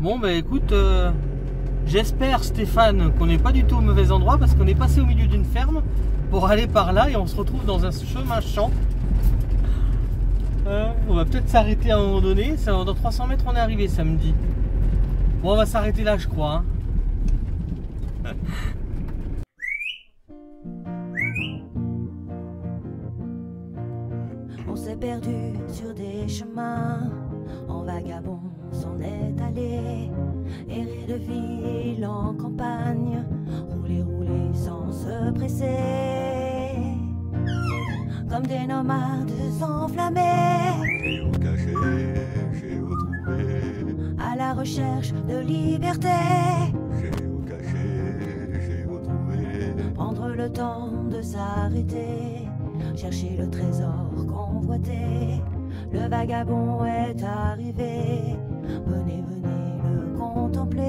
Bon bah écoute, j'espère Stéphane qu'on n'est pas du tout au mauvais endroit parce qu'on est passé au milieu d'une ferme pour aller par là et on se retrouve dans un chemin champ. On va peut-être s'arrêter à un moment donné, dans 300 mètres on est arrivé samedi. Bon on va s'arrêter là je crois. Hein. On s'est perdu sur des chemins, en vagabond s'en est allé, errer de ville en campagne, rouler, rouler sans se presser, comme des nomades enflammés, Géocaché, géotrouvé, à la recherche de liberté, géocaché, géotrouvé, prendre le temps de s'arrêter, chercher le trésor convoité. Le vagabond est arrivé, venez, venez le contempler.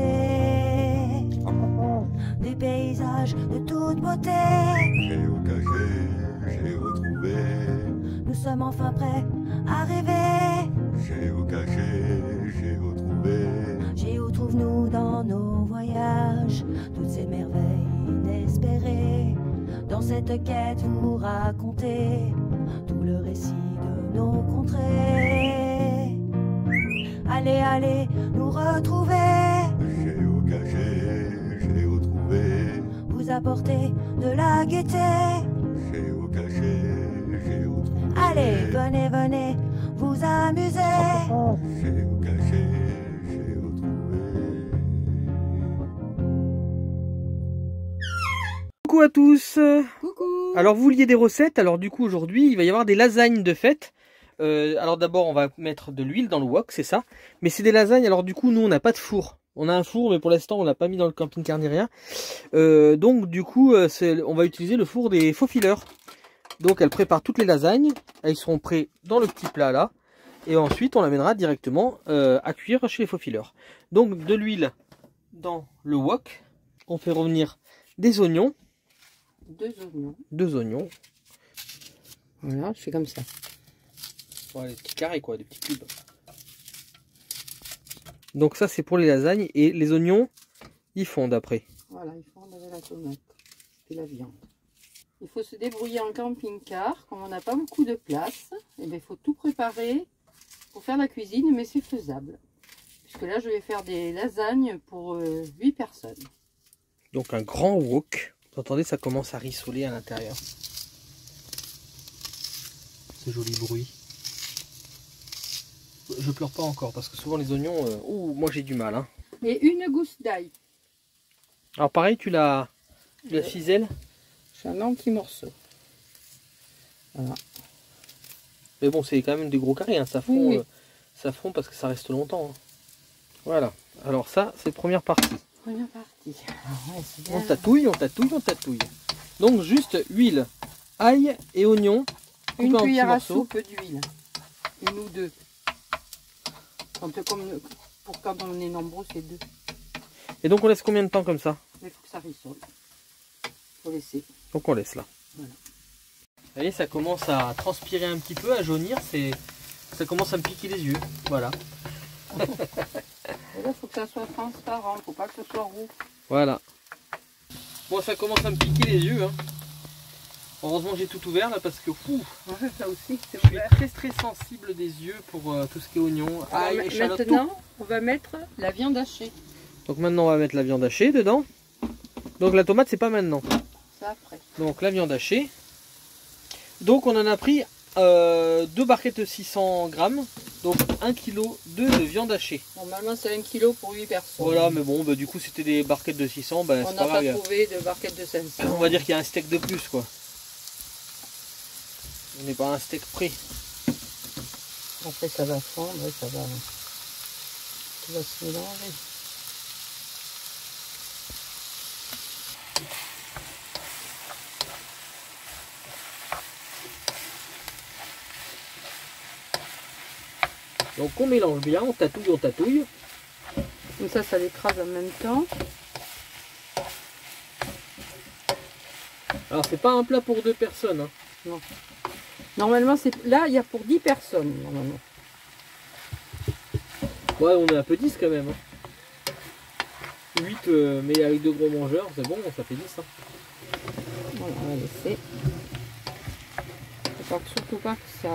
Des paysages de toute beauté, géocaché, géotrouvé, nous sommes enfin prêts à rêver. géocaché, géotrouvé, Géo trouve-nous dans nos voyages, toutes ces merveilles inespérées. Dans cette quête vous racontez tout le récit de nos contrées. Allez, allez, nous retrouver, géocaché, géotrouvé, vous apporter de la gaieté. géocaché, géotrouvé, Allez, venez, venez, vous amuser. géocaché, géotrouvé. Coucou à tous. Coucou. Alors vous vouliez des recettes, alors du coup aujourd'hui il va y avoir des lasagnes de fête. Alors d'abord on va mettre de l'huile dans le wok, c'est ça. Mais c'est des lasagnes, alors du coup nous on n'a pas de four. On a un four mais pour l'instant on l'a pas mis dans le camping-car ni rien. Donc du coup on va utiliser le four des faux fileurs. Donc elle prépare toutes les lasagnes, elles seront prêtes dans le petit plat là. Et ensuite on l'amènera directement à cuire chez les faux fileurs. Donc de l'huile dans le wok, on fait revenir des oignons. 2 oignons. 2 oignons. Voilà, je fais comme ça. Ouais, des petits carrés quoi, des petits cubes. Donc ça c'est pour les lasagnes et les oignons ils fondent après. Voilà, il faut enlever la tomate et la viande. Il faut se débrouiller en camping-car, comme on n'a pas beaucoup de place. Et bien, il faut tout préparer pour faire la cuisine, mais c'est faisable. Puisque là, je vais faire des lasagnes pour 8 personnes. Donc un grand wok. Vous entendez, ça commence à rissoler à l'intérieur. Ce joli bruit. Je pleure pas encore parce que souvent les oignons, moi j'ai du mal. Hein. Et une gousse d'ail. Alors pareil, tu la ficelles. C'est un petit morceau. Voilà. Mais bon, c'est quand même des gros carrés. Hein. Ça fond, Oui. ça fond parce que ça reste longtemps. Hein. Voilà. Alors ça, c'est première partie. Première partie. Ah ouais, c'est bien. On tatouille, on tatouille, on tatouille. Donc juste huile, ail et oignon. Une coupés en cuillère à petits morceaux. soupe d'huile. Une ou deux. Pour quand on est nombreux, c'est 2. Et donc on laisse combien de temps comme ça? Il faut que ça rissole. Il faut laisser. Donc on laisse là. Voilà. Vous voyez, ça commence à transpirer un petit peu, à jaunir. Ça commence à me piquer les yeux. Voilà. Et là, il faut que ça soit transparent. Il ne faut pas que ce soit roux. Voilà. Bon, ça commence à me piquer les yeux. Hein. Heureusement j'ai tout ouvert là parce que Ça aussi, c'est je suis très très sensible des yeux pour tout ce qui est oignon, ail, échalote, tout. Maintenant, on va mettre la viande hachée. Donc maintenant on va mettre la viande hachée dedans. Donc la tomate c'est pas maintenant. C'est après. Donc la viande hachée. Donc on en a pris 2 barquettes de 600 grammes. Donc 1 kg de viande hachée. Normalement, c'est 1 kg pour 8 personnes. Voilà, mais bon, bah, du coup c'était des barquettes de 600. Bah, On c'est n'a pas pas grave. trouvé de barquette de 500. On va dire qu'il y a un steak de plus quoi. On n'est pas à un steak près. Après, ça va fondre et ça va se mélanger. Donc on mélange bien, on tatouille, on tatouille. Comme ça l'écrase en même temps. Alors c'est pas un plat pour 2 personnes. Hein. Non. Normalement, là, il y a pour 10 personnes, normalement. Ouais, on est un peu 10 quand même. Hein. 8, mais avec 2 gros mangeurs, c'est bon, ça fait 10. Hein. Voilà, on va laisser. Faut pas, surtout pas que ça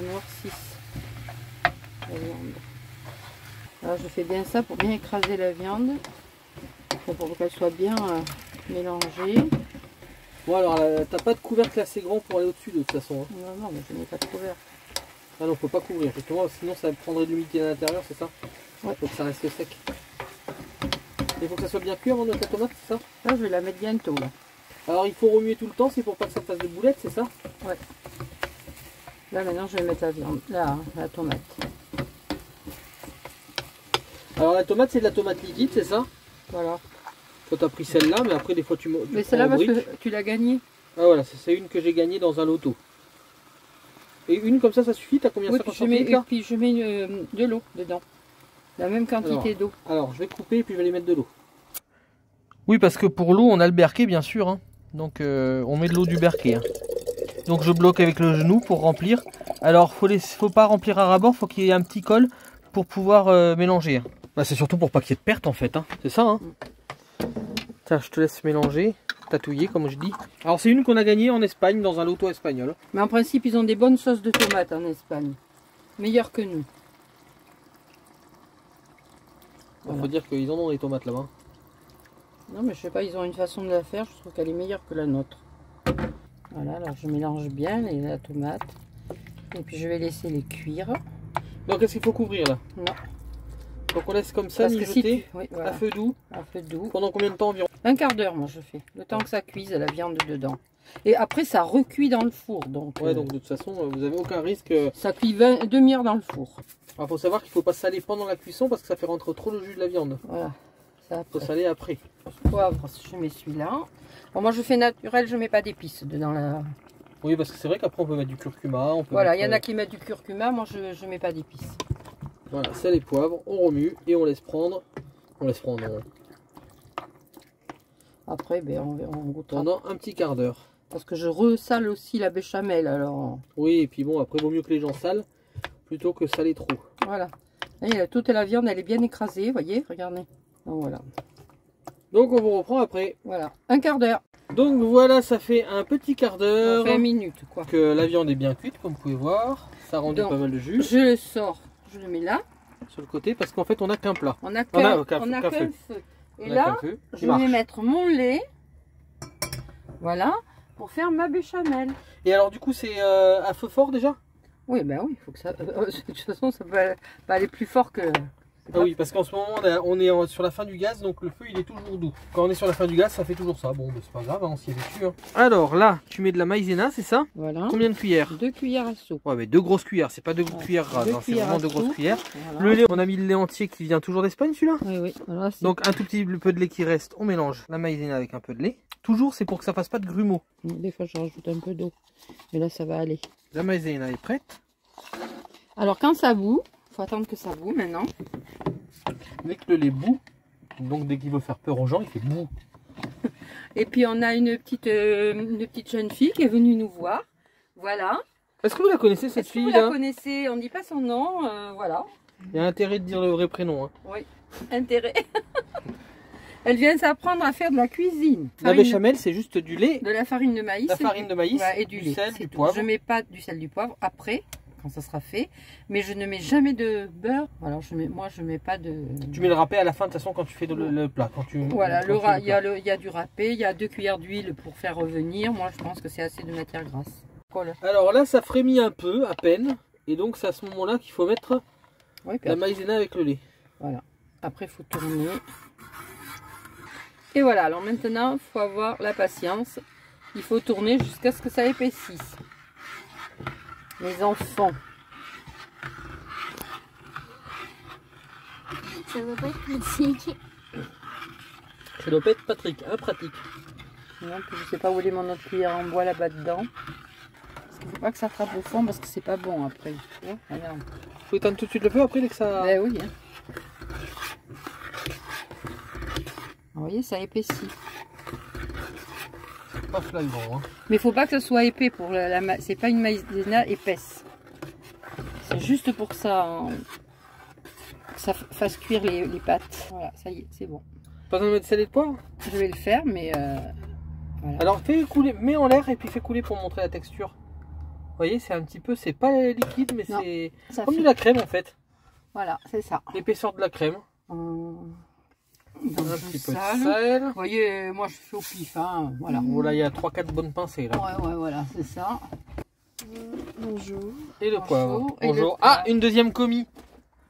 noircisse la viande. Alors je fais bien ça pour bien écraser la viande, pour qu'elle soit bien mélangée. Bon alors, t'as pas de couvercle assez grand pour aller au-dessus de toute façon. Hein. Non, non, mais je n'ai pas de couvercle. Ah non, faut pas couvrir, justement, sinon ça prendrait de l'humidité à l'intérieur, c'est ça? Ouais. Faut que ça reste sec. Il faut que ça soit bien cuit avant de mettre la tomate, c'est ça? Là, je vais la mettre bientôt, là. Alors il faut remuer tout le temps, c'est pour pas que ça fasse des boulettes, c'est ça? Ouais. Là, maintenant, je vais mettre la viande, la tomate. Alors la tomate, c'est de la tomate liquide, c'est ça? Voilà. Toi, t'as pris celle-là, mais après, des fois, tu Mais prends celle-là, en parce brique. que tu l'as gagnée. Ah voilà, c'est une que j'ai gagnée dans un loto. Et une comme ça suffit? T'as combien? Oui, 50 puis je mets, centilitres là? puis je mets de l'eau dedans. La même quantité d'eau. Alors, je vais couper et puis je vais aller mettre de l'eau. Oui, parce que pour l'eau, on a le berquet, bien sûr. Hein. Donc, on met de l'eau du berquet. Hein. Donc, je bloque avec le genou pour remplir. Alors, faut pas remplir à ras-bord, faut qu'il y ait un petit col pour pouvoir mélanger. Hein. Bah, c'est surtout pour pas qu'il y ait de perte, en fait. Hein. C'est ça, hein. Tiens, je te laisse mélanger, tatouiller, comme je dis. Alors, c'est une qu'on a gagnée en Espagne, dans un loto espagnol. Mais en principe, ils ont des bonnes sauces de tomates en Espagne. Meilleures que nous. Il faut dire qu'ils en ont des tomates là-bas. Non, mais je sais pas, ils ont une façon de la faire, je trouve qu'elle est meilleure que la nôtre. Voilà, alors je mélange bien la tomate. Et puis je vais laisser les cuire. Donc, est-ce qu'il faut couvrir là? Non. Donc, on laisse comme ça, Parce que si mijoter, tu... Oui, voilà. à feu doux. À feu doux. Pendant combien de temps environ? Un quart d'heure, moi je fais. Le temps que ça cuise la viande dedans. Et après, ça recuit dans le four. Donc, Ouais, donc de toute façon, vous avez aucun risque. ça cuit 20 demi-heure dans le four. Alors, faut savoir qu'il faut pas saler pendant la cuisson parce que ça fait rentrer trop le jus de la viande. Voilà. Ça, Faut saler après. poivre, je mets celui-là. Bon, moi je fais naturel, je mets pas d'épices dedans la... Oui, parce que c'est vrai qu'après on peut mettre du curcuma. On peut Voilà, il mettre, y en a qui mettent du curcuma, moi je mets pas d'épices. Voilà, sel et poivre, on remue et on laisse prendre. On laisse prendre Après, ben, on goûtera. pendant un petit quart d'heure. Parce que je ressale aussi la béchamel, alors Oui, et puis bon, après, vaut mieux que les gens salent plutôt que saler trop. voilà. Là, toute la viande, elle est bien écrasée, vous voyez, regardez. Donc voilà. Donc on vous reprend après. Voilà, un quart d'heure. Donc voilà, ça fait un petit quart d'heure 20 minutes, quoi. que la viande est bien cuite, comme vous pouvez voir. Ça rend Donc, pas mal de jus Je le sors, je le mets là. sur le côté parce qu'en fait on a qu'un plat. On a qu'un qu'un feu. feu. Et On a là, qu'un feu qui je marche. vais mettre mon lait. Voilà, pour faire ma béchamel. Et alors du coup c'est à feu fort déjà? Oui, ben oui, il faut que ça... de toute façon, ça peut pas aller plus fort que... Ah oui, parce qu'en ce moment on est sur la fin du gaz, donc le feu il est toujours doux. Quand on est sur la fin du gaz, ça fait toujours ça. Bon, ben, c'est pas grave, hein, on s'y habitue. Hein. Alors là, tu mets de la maïzena, c'est ça? Voilà. Combien de cuillères? 2 cuillères à soupe. Ouais, mais 2 grosses cuillères, c'est pas 2 Ouais, cuillères grasses, deux hein, c'est cuillères vraiment à 2 grosses soupe. cuillères. Voilà. Le lait, on a mis le lait entier qui vient toujours d'Espagne celui-là. Oui, oui. Voilà, Donc un tout petit peu de lait qui reste, on mélange la maïzena avec un peu de lait. Toujours, c'est pour que ça fasse pas de grumeaux. des fois, je rajoute un peu d'eau. Mais là, ça va aller. La maïzena est prête. Alors, quand ça bout, faut attendre que ça bout maintenant. Dès que le lait bout, donc dès qu'il veut faire peur aux gens, il fait bout. Et puis, on a une petite jeune fille qui est venue nous voir. Voilà. Est-ce que vous la connaissez cette Est-ce que vous fille la là? connaissez? On ne dit pas son nom. Voilà. Il y a intérêt de dire le vrai prénom. Hein. Oui. Intérêt. Elle vient s'apprendre à faire de la cuisine. La béchamel, c'est juste du lait, De la farine de maïs. la farine de maïs, Voilà, et du lait. sel, c'est du tout. poivre. Je mets pas du sel, du poivre après, quand ça sera fait. Mais je ne mets jamais de beurre. Alors moi je mets pas de. Tu mets le râpé à la fin de toute façon quand tu fais le plat. Quand tu, Voilà, quand tu fais il y a du râpé, il y a 2 cuillères d'huile pour faire revenir. Moi je pense que c'est assez de matière grasse. Voilà. Alors là, ça frémit un peu, à peine. Et donc c'est à ce moment-là qu'il faut mettre Oui, puis la après, maïzena avec le lait. voilà. Après il faut tourner. Et voilà, alors maintenant il faut avoir la patience. Il faut tourner jusqu'à ce que ça épaississe. Les enfants. Ça va pas être pratique. Ça doit pas être pratique, hein, pratique. Non, puis je sais pas où est mon autre cuillère en bois là-bas dedans. Parce qu'il faut pas que ça frappe au fond parce que c'est pas bon après. Tu vois, regarde. Faut éteindre tout de suite le feu après dès que ça... Ben oui. Hein. Vous voyez, ça épaissit. C'est pas flagrant. Hein. Mais il faut pas que ce soit épais pour c'est pas une maïzena épaisse. C'est juste pour que ça fasse cuire les pâtes. Voilà, ça y est, c'est bon. Pas besoin de mettre sel et de poivre? Je vais le faire, mais voilà. Alors fais couler, mets en l'air et puis fais couler pour montrer la texture. Vous voyez, c'est un petit peu, c'est pas liquide, mais Non, c'est ça comme fait- de la crème en fait. Voilà, c'est ça. L'épaisseur de la crème. Dans Un petit peu de sel. sel. Vous voyez, moi je fais au pif, hein. Voilà. Voilà, il y a 3-4 bonnes pincées là. Ouais, voilà, c'est ça. Bonjour. Et le poivre. Bonjour. Et le Bonjour. poivre. Ah, une deuxième commis.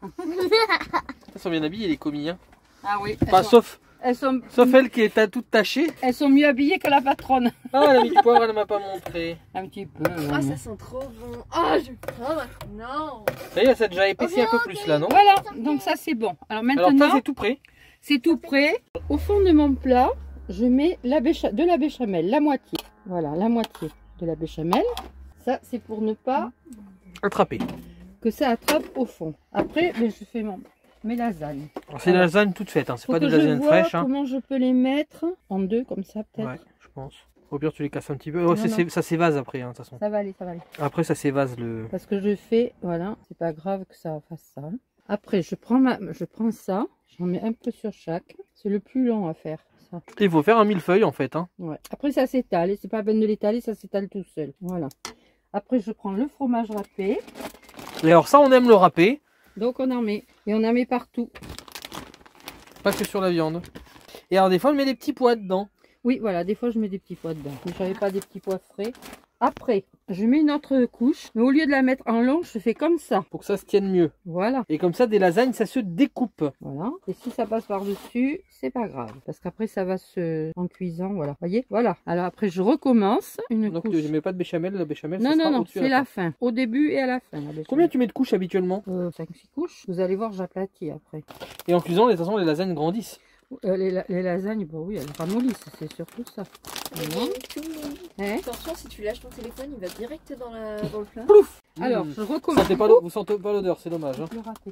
Ils sont bien habillés les commis. Hein. Ah oui, Enfin, sauf elles sont elle qui est toute tachée. mieux habillées que la patronne. Ah, elle a mis du poivre, elle ne m'a pas montré. Un petit peu. Ah, ça sent trop bon. Ah, je prends maintenant. Ça y est, ça a déjà épaissi un peu plus là, non? Voilà, donc ça c'est bon. Alors Alors maintenant, ça c'est tout prêt. c'est tout prêt. Au fond de mon plat, je mets de la béchamel, la moitié. Voilà, la moitié de la béchamel. Ça, c'est pour ne pas Attrapé. que ça attrape au fond. Après, ben, je fais mes lasagnes. C'est des lasagnes toutes faites, hein. C'est Faut pas que des je lasagnes vois fraîches. Hein. comment je peux les mettre en deux, comme ça peut-être. Ouais, je pense. Au pire, tu les casses un petit peu. Ouais, Non. ça s'évase après, hein, de toute façon. Ça va aller, ça va aller. Après, ça s'évase le. Parce que je fais, voilà, c'est pas grave que ça fasse ça. Après, je prends ça, j'en mets un peu sur chaque. C'est le plus long à faire, ça. Il faut faire un millefeuille en fait. Hein. Ouais. Après, ça s'étale, et c'est pas la peine de l'étaler, ça s'étale tout seul. Voilà. Après, je prends le fromage râpé. Et alors, ça, on aime le râper. Donc, on en met. Et on en met partout. Pas que sur la viande. Et alors, des fois, on met des petits pois dedans. Oui, voilà, des fois, je mets des petits pois dedans. Mais j'avais pas des petits pois frais. Après, je mets une autre couche. Mais au lieu de la mettre en long, je fais comme ça. Pour que ça se tienne mieux. Voilà. Et comme ça, des lasagnes, ça se découpe. Voilà. Et si ça passe par-dessus, c'est pas grave. Parce qu'après, ça va en cuisant. Voilà. Voyez? Voilà. Alors après, je recommence une Donc, couche. tu ne mets pas de béchamel. La béchamel, Non, ça non, sera non, au-dessus à c'est la fin. fin. Au début et à la fin. la béchamel. Combien tu mets de couches habituellement? 5-6 couches. Vous allez voir, j'aplatis après. Et en cuisant, de toute façon, les lasagnes grandissent. Les lasagnes, bon oui, elles ramollissent, c'est surtout ça. Voilà. Hein? Attention, si tu lâches ton téléphone, il va direct dans le plat. Plouf. Alors, Mmh. je recommence. Vous sentez pas l'odeur, c'est dommage. Hein. Je l'ai raté.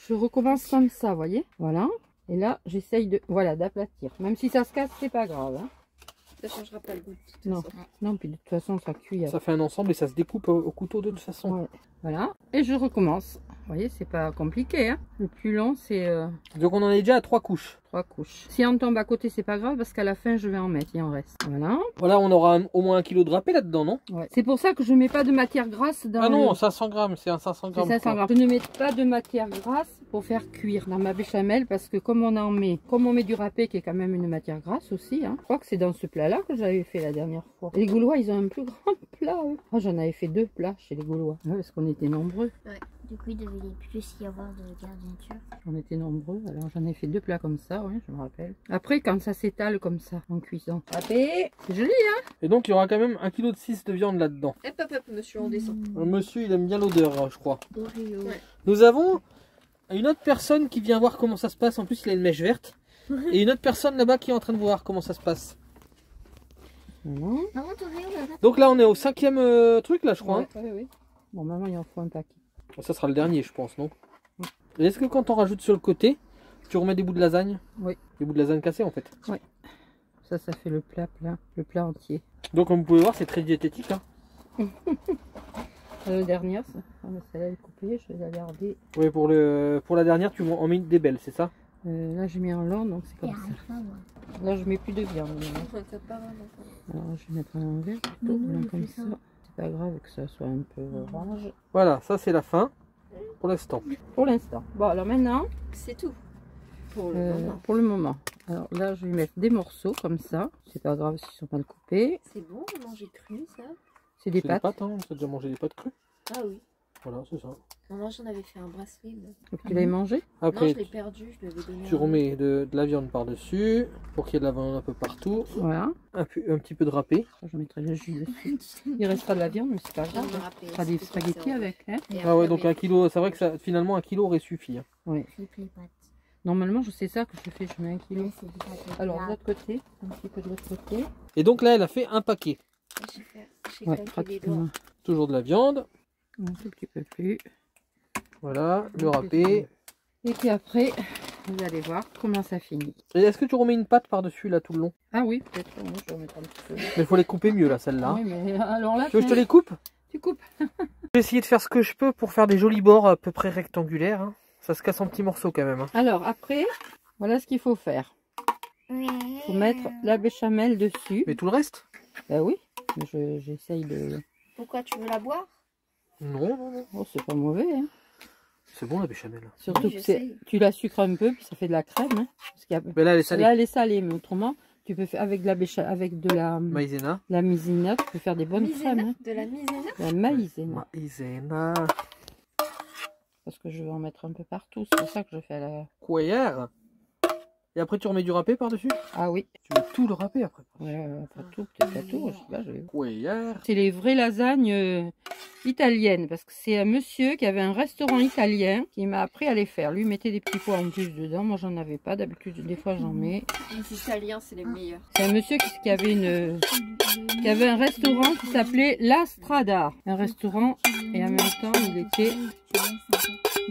Je recommence comme ça, vous voyez? Voilà. Et là, j'essaye d'aplatir. Même si ça se casse, c'est pas grave. Hein. Ça changera pas le goût. de toute Non. façon. Non, puis de toute façon, ça cuit. Ça fait un ensemble et ça se découpe au couteau de toute façon. Ouais. Voilà. Et je recommence. Vous voyez, c'est pas compliqué. Hein. Le plus long, c'est Donc on en est déjà à 3 couches. 3 couches. Si on tombe à côté, c'est pas grave parce qu'à la fin, je vais en mettre. Il en reste. Voilà. Voilà, on aura au moins 1 kg de râpé là-dedans, non? Ouais. C'est pour ça que je mets pas de matière grasse dans Ah non, le... 500 grammes, c'est un 500 C'est grammes. 500 quoi. grammes. Je ne mets pas de matière grasse pour faire cuire dans ma béchamel parce que comme on met du râpé qui est quand même une matière grasse aussi, hein. Je crois que c'est dans ce plat-là que j'avais fait la dernière fois. Et les Gaulois, ils ont un plus grand plat. Eux. Oh, j'en avais fait 2 plats chez les Gaulois. Ouais, parce qu'on était nombreux. Du coup, il devait plus y avoir de garniture. On était nombreux. Alors j'en ai fait 2 plats comme ça, ouais, je me rappelle. Après, quand ça s'étale comme ça en cuisant. Râpé, c'est joli, hein? Et donc il y aura quand même 1,6 kg de viande là-dedans. Hop, monsieur, on descend. Monsieur, il aime bien l'odeur, je crois. Ouais. Nous avons une autre personne qui vient voir comment ça se passe. En plus, il a une mèche verte. Et une autre personne là-bas qui est en train de voir comment ça se passe. Voilà. Maman, t'en es où, là-bas? Donc là, on est au 5e truc, là, je crois. Ouais, ouais. Bon, maman, il en faut un paquet. Hein. Ça sera le dernier, je pense, non? Et est-ce que quand on rajoute sur le côté, tu remets des bouts de lasagne? Oui. Des bouts de lasagne cassés, en fait. Ça fait le plat plein, le plat entier. Donc, comme vous pouvez voir, c'est très diététique. Hein. La dernière, ça. Ah, mais celle-là, elle est coupée, je vais la garder. Oui, pour la dernière, tu en mets des belles, c'est ça? Là, j'ai mis en long, donc c'est Il y comme a ça. un moi. Là, je mets plus de viande. maintenant. T'as pas vraiment. Alors, je vais mettre un verre plutôt, Oui, voilà, oui, comme c'est ça. ça. C'est pas grave que ça soit un peu orange. Voilà, ça c'est la fin pour l'instant. Pour l'instant. Bon, alors maintenant, C'est tout. Pour le moment. pour le moment. Alors là, je vais mettre des morceaux comme ça. C'est pas grave s'ils sont mal coupés. C'est bon, manger cru, ça? C'est des C'est pâtes. hein. Tu as déjà mangé des pâtes crues? Ah oui. Voilà, c'est ça. Maman, j'en avais fait un bracelet. Mais... Faut que tu l'aies mangé. Non, Après, je l'ai perdu, je l'avais donné. tu remets de la viande par-dessus pour qu'il y ait de la viande un peu partout. Voilà. Un petit peu de râpé. Je mettrai le jus dessus. Il restera de la viande, mais c'est pas Je grave. me rappelle. On fera des spaghettis avec. Hein. Ah ouais, donc 1 kg, c'est vrai que ça, finalement 1 kg aurait suffi. Hein. Oui. Frites les pâtes. Normalement, je sais ça que je fais. Je mets 1 kilo. Là, c'est des pâtes. Alors, de l'autre côté, un petit peu de l'autre côté. Et donc là, elle a fait un paquet. J'ai Ouais, claqué les doigts. pratiquement. Toujours de la viande. Un tout petit peu plus. Voilà, le râpé. Et puis après, vous allez voir comment ça finit. Et est-ce que tu remets une pâte par-dessus là tout le long? Ah oui, peut-être. Oui, je vais remettre un petit peu. Mais il faut les couper mieux là, celle-là. Oui, mais alors là, Tu veux que je te les coupe? tu coupes. Je vais essayer de faire ce que je peux pour faire des jolis bords à peu près rectangulaires. Hein. Ça se casse en petits morceaux quand même. Hein. Alors après, voilà ce qu'il faut faire. Faut mettre la béchamel dessus. Mais tout le reste? Bah oui, mais j'essaye de... Pourquoi tu veux la boire? Non, non, non. Oh, c'est pas mauvais, hein. C'est bon la béchamel. Surtout Oui, que j'essaye. tu la sucres un peu, puis ça fait de la crème. Hein, parce qu'il y a... Mais là, elle est salée. Là, elle est salée, mais autrement, tu peux faire avec de la avec de la Maïzena. maïzena, tu peux faire des bonnes crèmes. Hein. De la maïzena? La maïzena. Maïzena. Parce que je vais en mettre un peu partout, c'est pour ça que je fais la... Cuillère. Et après, tu remets du râpé par-dessus? Ah oui. Tu mets tout le râpé après. Ouais, pas tout, peut-être pas tout. Je sais pas, Cuillère. C'est les vraies lasagnes italiennes. Parce que c'est un monsieur qui avait un restaurant italien qui m'a appris à les faire. Lui, il mettait des petits pois en plus dedans. Moi, j'en avais pas. D'habitude, des fois, j'en mets. Les Italiens, c'est les meilleurs. C'est un monsieur qui avait un restaurant qui s'appelait La Strada. Un restaurant, et en même temps, il était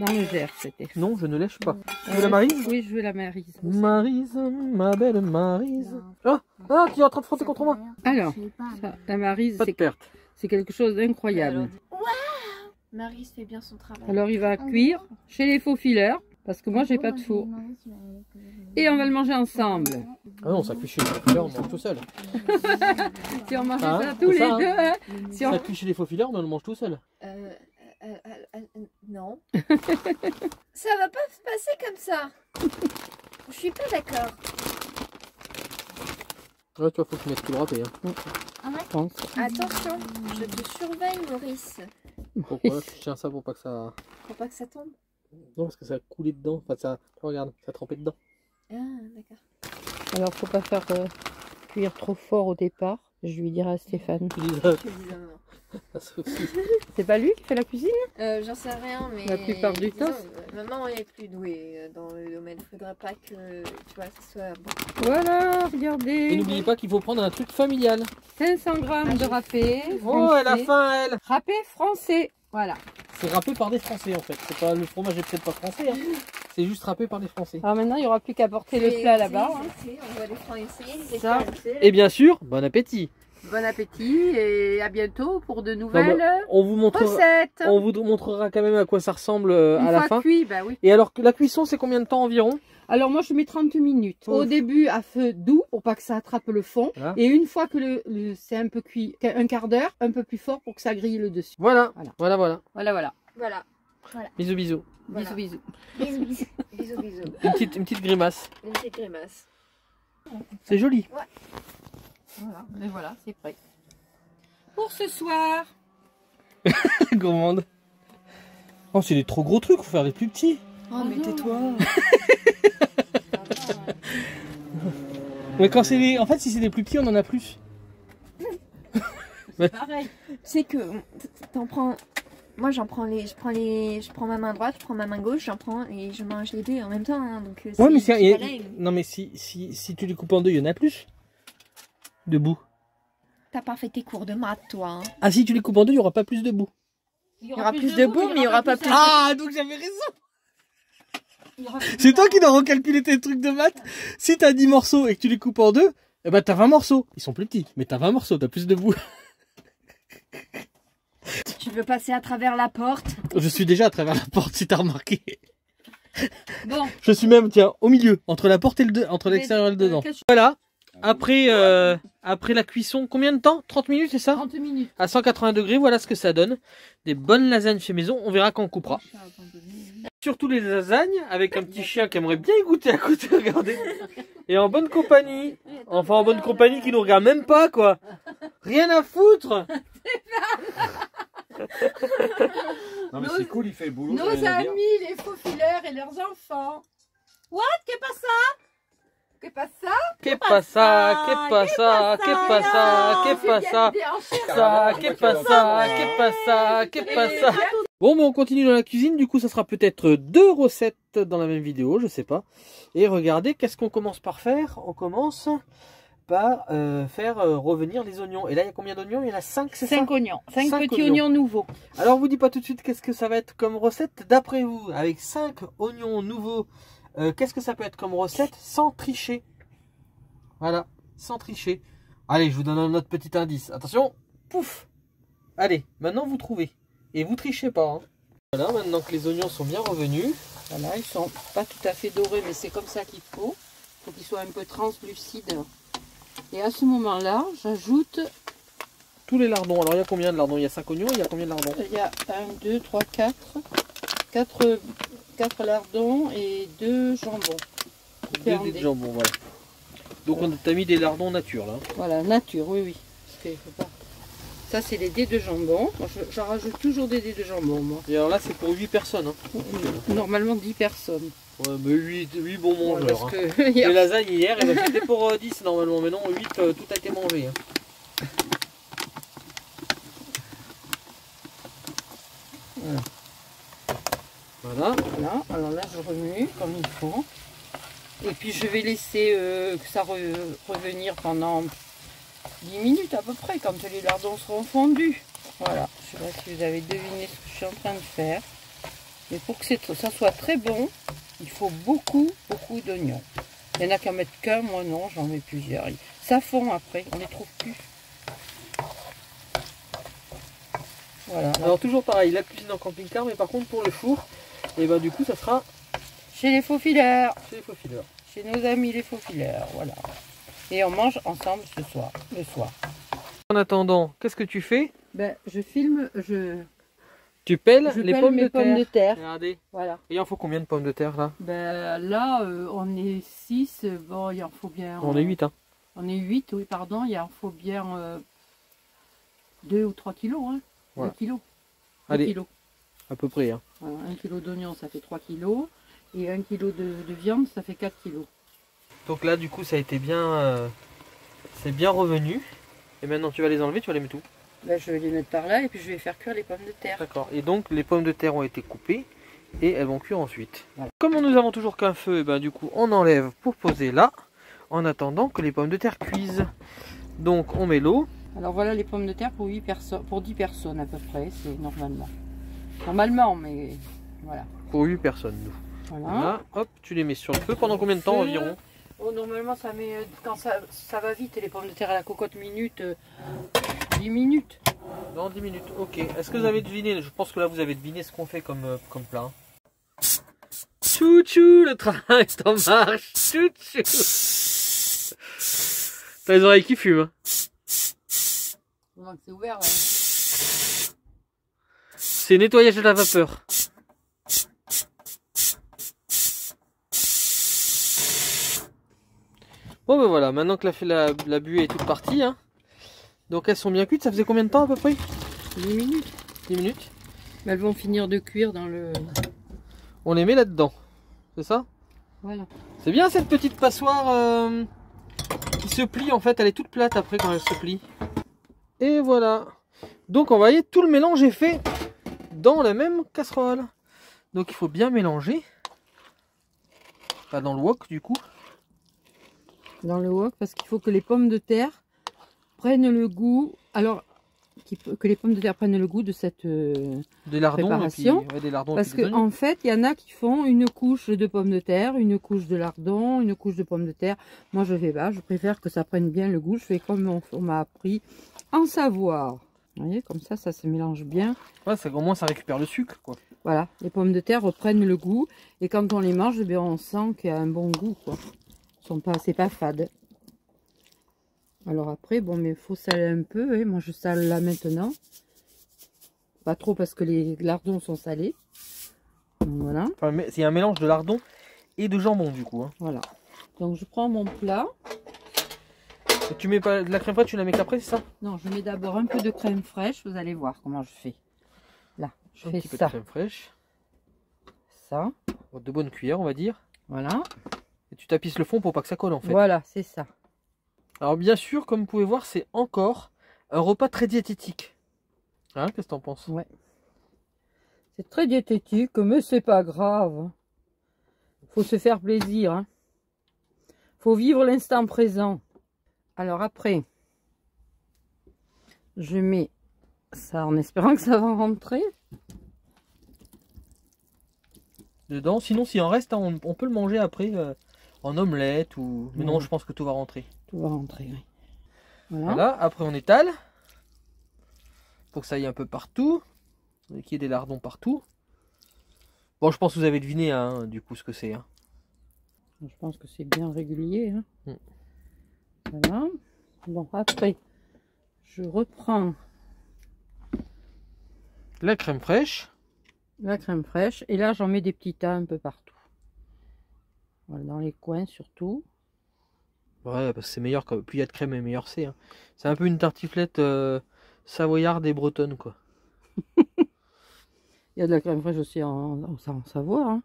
dans le Gers, c'était. Non, je ne lèche pas. Tu veux la Maryse? Oui, je veux la Maryse. Maryse, ma belle Maryse. Ah, ah, qui est en train de frotter contre moi. Alors, ça, la Maryse, Pas de perte. c'est quelque chose d'incroyable. Maryse fait bien son travail. Alors, il va cuire chez les faux fileurs, parce que moi, j'ai pas de four. Et on va le manger ensemble. Ah non, ça cuit chez les faux fileurs, on mange tout seul. Si on mangeait Ah, ça tous c'est les ça, deux, hein. Si on... Ça cuit chez les faux fileurs, mais on le mange tout seul. Non. Ça va pas se passer comme ça. Je suis pas d'accord. Ouais, tu vois, faut que tu mettes tout le râpé. Hein. je pense. Attention, je te surveille, Maurice. Pourquoi? Tu tiens ça pour pas que ça... Faut pas que ça tombe. Non, parce que ça a coulé dedans. Enfin, ça... Regarde, ça a trempé dedans. Ah, d'accord. Alors, faut pas faire cuire trop fort au départ. Je lui dirai à Stéphane. Tu dis, Je te dis non. ça aussi. C'est pas lui qui fait la cuisine? J'en sais rien, mais La plupart du temps, maman est plus douée dans le domaine. Faudra pas que tu vois, ce soit bon. Voilà, Et regardez. n'oubliez pas qu'il faut prendre un truc familial. 500 grammes de râpé. Oh, elle a français. faim, elle. Râpé français. Voilà. C'est râpé par des Français, en fait. C'est pas... Le fromage est peut-être pas français, hein. C'est juste râpé par des Français. Alors maintenant, il n'y aura plus qu'à porter le plat là-bas. Hein. On va les français. Ça. Et bien sûr, bon appétit. Bon appétit et à bientôt pour de nouvelles On vous montrera... recettes. On vous montrera quand même à quoi ça ressemble à la fin. Cuit, bah oui. Et alors, la cuisson, c'est combien de temps environ? Alors moi, je mets 30 minutes. Ouf. Au début, à feu doux pour pas que ça attrape le fond. Voilà. Et une fois que c'est un peu cuit, un quart d'heure, un peu plus fort pour que ça grille le dessus. Voilà, Voilà. voilà, voilà. Voilà, voilà. Voilà. Bisous, bisous. Voilà. Bisous, bisous. Bisous, bisous. Bisous, bisous. Une petite grimace. Une petite grimace. C'est joli. Voilà, mais voilà, c'est prêt. Pour ce soir. Gourmande. Oh, c'est des trop gros trucs, faut faire des plus petits. Oh, mais tais-toi. Mais quand c'est des... En fait, si c'est des plus petits, on en a plus. Pareil. C'est que t'en prends. Moi, je prends ma main droite, je prends ma main gauche, j'en prends et je mange les deux en même temps. Hein, donc, Ouais, mais c'est c'est... pareil. Non, mais si tu les coupes en deux, il y en a plus. Debout. T'as pas fait tes cours de maths, toi. Hein. Ah, si tu les coupes en deux, il n'y aura pas plus debout. Il y aura plus de boue, mais il y aura pas plus. Ah, donc j'avais raison. C'est toi qui dois recalculer tes trucs de maths. Si t'as 10 morceaux et que tu les coupes en deux, eh ben t'as 20 morceaux. Ils sont plus petits, mais t'as 20 morceaux, t'as plus de bout. Tu veux passer à travers la porte? Je suis déjà à travers la porte, si t'as remarqué. Bon. Je suis même, tiens, au milieu, entre la porte et entre l'extérieur et le dedans. Voilà. Après la cuisson, combien de temps? 30 minutes, c'est ça? 30 minutes. À 180 degrés, voilà ce que ça donne. Des bonnes lasagnes fait maison, on verra quand on coupera. Surtout les lasagnes, avec un petit chien qui aimerait bien y goûter à côté, regardez. Et en bonne compagnie. Enfin, en bonne compagnie qui nous regarde même pas, quoi. Rien à foutre. Non mais c'est cool, il fait le boulot. Nos amis, les faux fileurs et leurs enfants. What? Qu'est pas ça? Qu'est pas ça? Qu'est pas ça? Qu'est pas ça? Qu'est pas ça? Qu'est pas ça? Ça, qu'est pas ça? Qu'est pas ça? Qu'est pas ça? Bon, on continue dans la cuisine. Du coup, ça sera peut-être 2 recettes dans la même vidéo, je sais pas. Et regardez, qu'est-ce qu'on commence par faire? On commence par faire revenir les oignons. Et là, il y a combien d'oignons? Il y en a 5, c'est ça? 5 oignons. 5 5 petits oignons. oignons nouveaux. Alors, vous dites pas tout de suite qu'est-ce que ça va être comme recette. D'après vous, avec 5 oignons nouveaux, qu'est-ce que ça peut être comme recette sans tricher? Voilà, sans tricher. Allez, je vous donne un autre petit indice. Attention, pouf. Allez, maintenant vous trouvez. Et vous trichez pas. Hein. Voilà, maintenant que les oignons sont bien revenus. Voilà, ils sont pas tout à fait dorés, mais c'est comme ça qu'il faut. Faut qu'il soit un peu translucide. Et à ce moment-là, j'ajoute... Tous les lardons. Alors il y a combien de lardons? Il y a 5 oignons, il y a combien de lardons? Il y a 1, 2, 3, 4 lardons et 2 jambons. Deux dés de jambon, voilà. Donc on t'a mis des lardons nature là. Voilà, nature, oui, oui. Parce qu'il faut pas... Ça, c'est les dés de jambon. J'en rajoute toujours des dés de jambon, moi. Et alors là, c'est pour 8 personnes. Hein. Normalement 10 personnes. Ouais, mais 8 bons Ouais, mangeurs. parce Hein. que Les lasagnes hier, eh ben, c'était pour 10 normalement, mais non, 8, tout a été mangé. Hein. Voilà. Voilà, alors là, je remue comme il faut. Et puis, je vais laisser que ça revenir pendant 10 minutes à peu près, quand les lardons seront fondus. Voilà, je ne sais pas si vous avez deviné ce que je suis en train de faire. Mais pour que ça soit très bon, il faut beaucoup d'oignons. Il y en a qui en mettent qu'un, moi non, j'en mets plusieurs. Ça fond après, on ne les trouve plus. Voilà. Alors toujours pareil, la cuisine en camping-car, mais par contre pour le four, et ben du coup ça sera Chez les faux fileurs. chez les faux fileurs. Chez nos amis les faux fileurs, voilà. Et on mange ensemble le soir. En attendant, qu'est-ce que tu fais? Ben, je filme, Tu pelles je les pèle pommes mes de terre. pommes de terre. Regardez. Voilà. Et il en faut combien de pommes de terre là? Ben, là, on est 6. Bon, il en faut bien... On est 8 hein. On est 8, oui, pardon. Il en faut bien 2 ou 3 kilos. Hein. Voilà. 2 kilos. Allez. 2 kilos. À peu près. Hein. Voilà, 1 kilo d'oignon, ça fait 3 kilos. Et 1 kilo de viande, ça fait 4 kilos. Donc là du coup ça a été bien, c'est bien revenu. Et maintenant tu vas les enlever, tu vas les mettre où? Ben, je vais les mettre par là et puis je vais faire cuire les pommes de terre. D'accord. Et donc les pommes de terre ont été coupées et elles vont cuire ensuite. Voilà. Comme nous avons toujours qu'un feu, et ben du coup on enlève pour poser là, en attendant que les pommes de terre cuisent. Donc on met l'eau. Alors voilà les pommes de terre pour 10 personnes à peu près, c'est normalement. Normalement, mais voilà. Pour 8 personnes nous. Voilà. Là, hop, tu les mets sur le feu pendant combien de temps environ? Oh, normalement ça met, quand ça va vite, les pommes de terre à la cocotte minute, 10 minutes. Dans 10 minutes, ok. Est-ce que vous avez deviné? Je pense que là vous avez deviné ce qu'on fait comme plat. Chou-chou, le train est en marche. Chou-chou. T'as les oreilles qui fument. Hein. C'est ouvert, ouais. C'est nettoyage de la vapeur. Bon ben voilà, maintenant que la buée est toute partie, hein. Donc elles sont bien cuites, ça faisait combien de temps à peu près? 10 minutes. 10 minutes. Mais elles vont finir de cuire dans le... On les met là-dedans, c'est ça? Voilà. C'est bien cette petite passoire qui se plie en fait, elle est toute plate après quand elle se plie. Et voilà. Donc on voyait tout le mélange est fait dans la même casserole. Donc il faut bien mélanger. Pas dans le wok du coup. Dans le wok, parce qu'il faut que les pommes de terre prennent le goût. Alors, que les pommes de terre prennent le goût de cette des lardons préparation. Et puis, ouais, des lardons parce et puis des que oignons. en fait, il y en a qui font une couche de pommes de terre, une couche de lardons, une couche de pommes de terre. Moi, je fais pas. Je préfère que ça prenne bien le goût. Je fais comme on m'a appris en Savoir. Vous voyez, comme ça se mélange bien. Ouais, au moins ça récupère le sucre quoi. Voilà, les pommes de terre reprennent le goût. Et quand on les mange, eh bien, on sent qu'il y a un bon goût, quoi. C'est pas fade. Alors après, bon, mais il faut saler un peu. Hein. Moi, je sale là maintenant. Pas trop parce que les lardons sont salés. Donc, voilà. Enfin, c'est un mélange de lardons et de jambon du coup. Hein. Voilà. Donc je prends mon plat. Et tu mets pas de la crème fraîche, tu la mets qu'après, c'est ça? Non, je mets d'abord un peu de crème fraîche. Vous allez voir comment je fais. Là, je Un fais petit peu de ça. crème fraîche. Ça. De bonnes cuillères on va dire. Voilà. Et tu tapisses le fond pour pas que ça colle en fait. Voilà, c'est ça. Alors bien sûr, comme vous pouvez voir, c'est encore un repas très diététique. Hein, qu'est-ce que t'en penses? Ouais. C'est très diététique, mais c'est pas grave. Faut se faire plaisir. Hein. Faut vivre l'instant présent. Alors après, je mets ça en espérant que ça va rentrer. Dedans, sinon s'il en reste, hein, on peut le manger après en omelette ou... Mais non, je pense que tout va rentrer. Tout va rentrer, oui. Voilà. Voilà, après on étale. Pour que ça aille un peu partout. Qu'il y ait des lardons partout. Bon, je pense que vous avez deviné hein, du coup ce que c'est. Hein. Je pense que c'est bien régulier. Hein. Mm. Voilà. Bon, après, je reprends La crème fraîche. la crème fraîche. Et là, j'en mets des petits tas un peu partout. Voilà, dans les coins surtout. Ouais, parce que c'est meilleur. Plus il y a de crème, et meilleur c'est. Hein. C'est un peu une tartiflette savoyarde et bretonne, quoi. Il y a de la crème fraîche aussi en Savoie. Hein.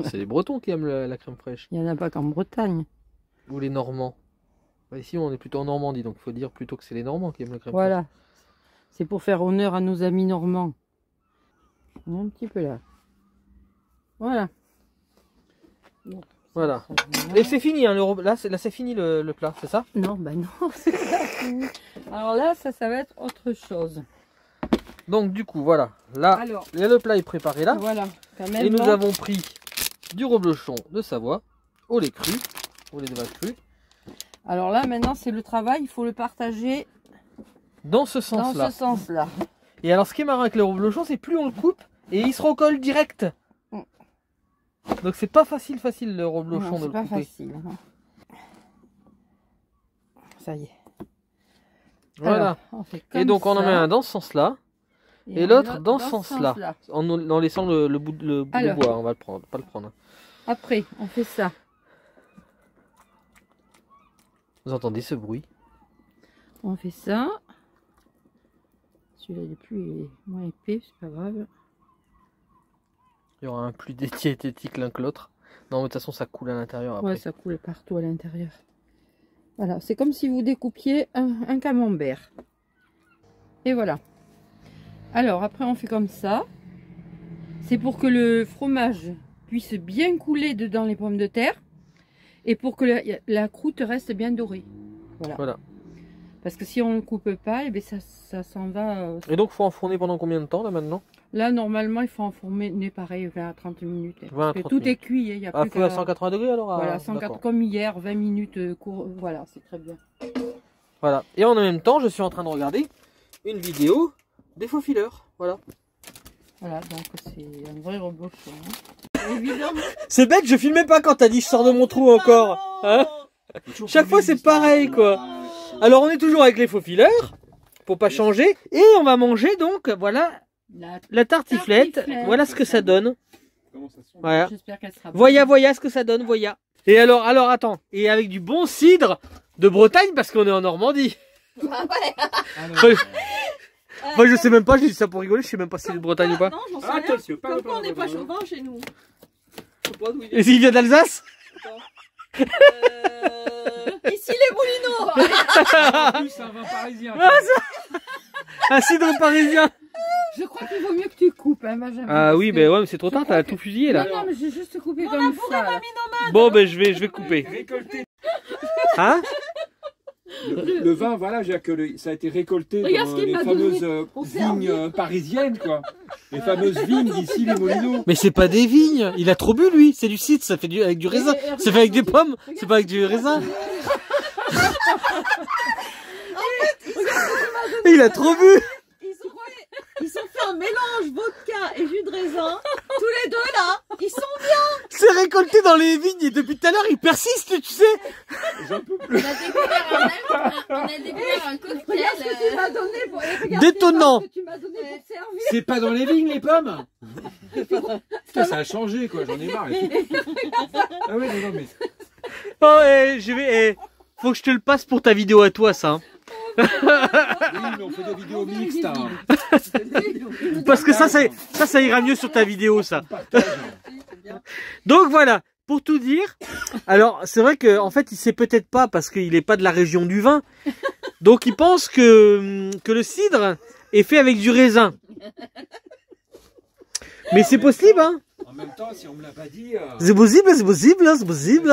C'est les Bretons qui aiment la crème fraîche. Il n'y en a pas qu'en Bretagne. Ou les Normands. Bah, ici, on est plutôt en Normandie, donc il faut dire plutôt que c'est les Normands qui aiment la crème fraîche. Voilà. C'est pour faire honneur à nos amis normands. Un petit peu là. Voilà. Donc, Voilà. ça, voilà. Et c'est fini, hein, là c'est fini le plat, c'est ça? Non, bah non, c'est pas fini. Alors là, ça va être autre chose. Donc du coup, voilà. Là, Alors, le plat est préparé là. voilà. Quand même, Et nous là, avons pris du reblochon de Savoie, au lait cru, au lait de vache cru. alors là, maintenant, c'est le travail. Il faut le partager Dans ce dans sens-là. ce sens-là. Et alors, ce qui est marrant avec le reblochon, c'est plus on le coupe, et il se recolle direct. Mm. Donc c'est pas facile le reblochon Non, de c'est le pas couper. facile. Hein. Ça y est. Voilà. Alors, on fait comme Et donc on en ça, met un dans ce sens-là, et on l'autre met dans ce sens-là. En laissant le bout de Alors. bois, on va le prendre, pas le prendre. Après, on fait ça. Vous entendez ce bruit? On fait ça. Celui-là, il est plus moins épais, c'est pas grave. Il y aura un plus diététique l'un que l'autre. Non, mais de toute façon, ça coule à l'intérieur après. Ouais, ça coule partout à l'intérieur. Voilà, c'est comme si vous découpiez un camembert. Et voilà. Alors, après, on fait comme ça. C'est pour que le fromage puisse bien couler dedans les pommes de terre. Et pour que la croûte reste bien dorée. Voilà. Voilà. Parce que si on ne le coupe pas, eh bien ça s'en va. Et donc, faut enfourner pendant combien de temps là maintenant? Là, normalement, il faut enfourner pareil 20 à 30 minutes. 20 à Parce que 30 tout minutes. est cuit. Il y a Ah, plus faut à qu'à- 180 degrés alors? Voilà, Ah, 104 d'accord. comme hier, 20 minutes court. Voilà, c'est très bien. Voilà. Et en même temps, je suis en train de regarder une vidéo des faux fileurs. Voilà. Voilà, donc c'est un vrai reblochon. Hein. Évidemment. C'est bête, je filmais pas quand t'as dit je sors de mon trou encore. Hein? Chaque fois, c'est pareil, quoi. Alors, on est toujours avec les faux fileurs, pour pas changer. Et on va manger, donc, voilà, la tartiflette. Tartiflette. Voilà ce que ça donne. Comment ça sent? Voilà. J'espère qu'elle sera bonne. Voya ce que ça donne, voya. Et alors, attends. Et avec du bon cidre de Bretagne, parce qu'on est en Normandie. Alors, Moi, je sais même pas, j'ai dit ça pour rigoler, je sais même pas si c'est de Bretagne ou pas. Non, j'en sais rien. attention, Comme quoi, on n'est pas chauvin chez nous. Je sais pas d'où il est. Et s'il vient d'Alsace? Ici, les Moulineaux. en plus, c'est un vin parisien. Un cidre parisien. Je crois qu'il vaut mieux que tu coupes, hein, Benjamin. Ah oui, parce mais que- ouais, mais c'est trop tard, t'as tout fusillé là. Non, non, mais j'ai juste coupé comme ça. là. Bon, ben je vais couper. Récolté. Hein? Le vin, voilà, ça a été récolté Regarde dans ce qu'il les m'a fameuses donné pour vignes parisiennes, quoi. Les fameuses vignes d'ici, les Moulineaux. Mais c'est pas des vignes, il a trop bu lui, c'est du cidre, ça fait avec du raisin, c'est fait avec des pommes, c'est pas avec du raisin. Il a trop bu. Ils ont fait un mélange vodka et jus de raisin. Tous les deux là. Ils sont bien. C'est récolté dans les vignes et depuis tout à l'heure il persiste, tu sais. J'en peux plus. On a découvert un cocktail. Regarde ce que tu m'as donné pour. Regarde Détonnant. ce que tu m'as donné pour servir. C'est pas dans les vignes, les pommes. Putain, ça a changé, quoi. J'en ai marre. Ah ouais, non, mais... Oh, faut que je te le passe pour ta vidéo à toi, ça. Oui, mais on fait des vidéos mixtes, hein. Parce que ça ira mieux sur ta vidéo, ça. Donc voilà, pour tout dire. Alors, c'est vrai que en fait, il sait peut-être pas parce qu'il est pas de la région du vin. Donc, il pense que le cidre est fait avec du raisin. Mais c'est possible, hein. En même temps, si on me l'a pas dit... C'est possible, c'est possible, c'est possible.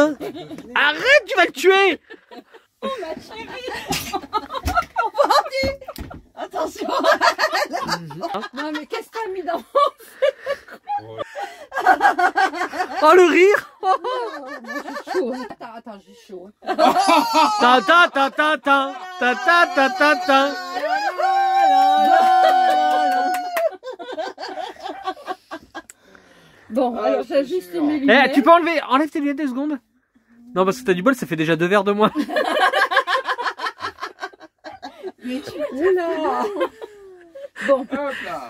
Arrête, tu vas le tuer. Attention. Non, mais qu'est-ce que t'as mis dans Oh, le rire. chaud? Attends, j'ai chaud. Ta ta ta ta ta ta ta ta ta ta. Bon, Ah, alors c'est j'ajuste sûr. mes lunettes. Eh, tu peux enlève tes lunettes 2 secondes. Non, parce que t'as du bol, ça fait déjà 2 verres de moins. Mais tu Oula. Bon. Hop là.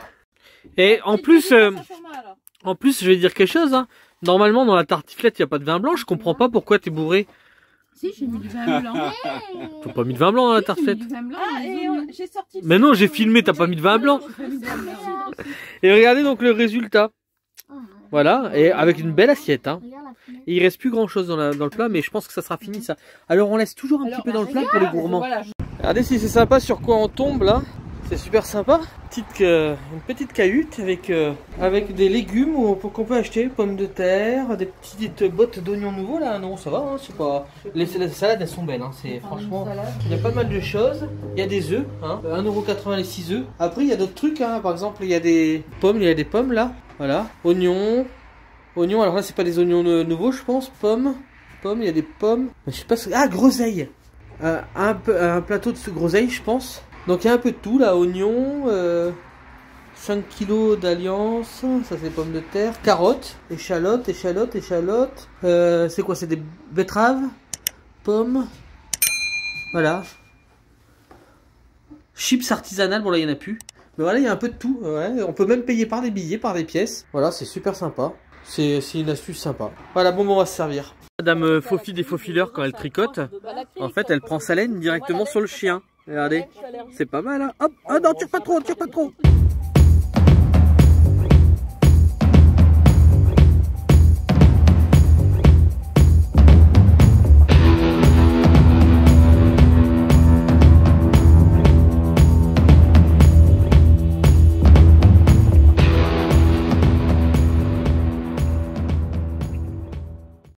Et en plus, je vais dire quelque chose. Hein. Normalement, dans la tartiflette, il n'y a pas de vin blanc. Je comprends pas pourquoi t'es bourré. Si, j'ai mis du vin blanc. T'as pas mis de vin blanc dans la J'ai tartiflette. mis du vin blanc. Ah, et j'ai sorti. Mais non, j'ai filmé, t'as pas mis de vin blanc. Et regardez donc le résultat. Voilà, et avec une belle assiette. Hein. Et il reste plus grand chose dans le plat, mais je pense que ça sera fini ça. Alors on laisse toujours un petit peu dans le plat pour les gourmands. Voilà. Regardez si c'est sympa sur quoi on tombe là. C'est super sympa. Une petite cahute avec des légumes qu'on peut acheter, pommes de terre, des petites bottes d'oignons nouveaux là. Non, ça va, hein, c'est pas. Les salades elles sont belles, hein, c'est franchement. Il y a pas mal de choses. Il y a des œufs, hein, 1,80€ les 6 œufs. Après il y a d'autres trucs, hein, par exemple il y a des pommes là. Voilà, oignons, alors là c'est pas des oignons nouveaux je pense, pommes, il y a des pommes, je sais pas, groseilles, un plateau de groseilles je pense, donc il y a un peu de tout là, oignons, 5 kg d'alliance, ça c'est pommes de terre, carottes, échalotes, c'est quoi, c'est des betteraves, pommes, voilà, chips artisanales, bon là il y en a plus. Mais voilà, il y a un peu de tout. Ouais. On peut même payer par des billets, par des pièces. Voilà, c'est super sympa. C'est une astuce sympa. Voilà, bon, on va se servir. Madame Fofi des Faufileurs, quand elle tricote, en fait, elle prend sa laine directement sur le chien. Regardez, c'est pas mal. Hein. Hop, ah non, tire pas trop.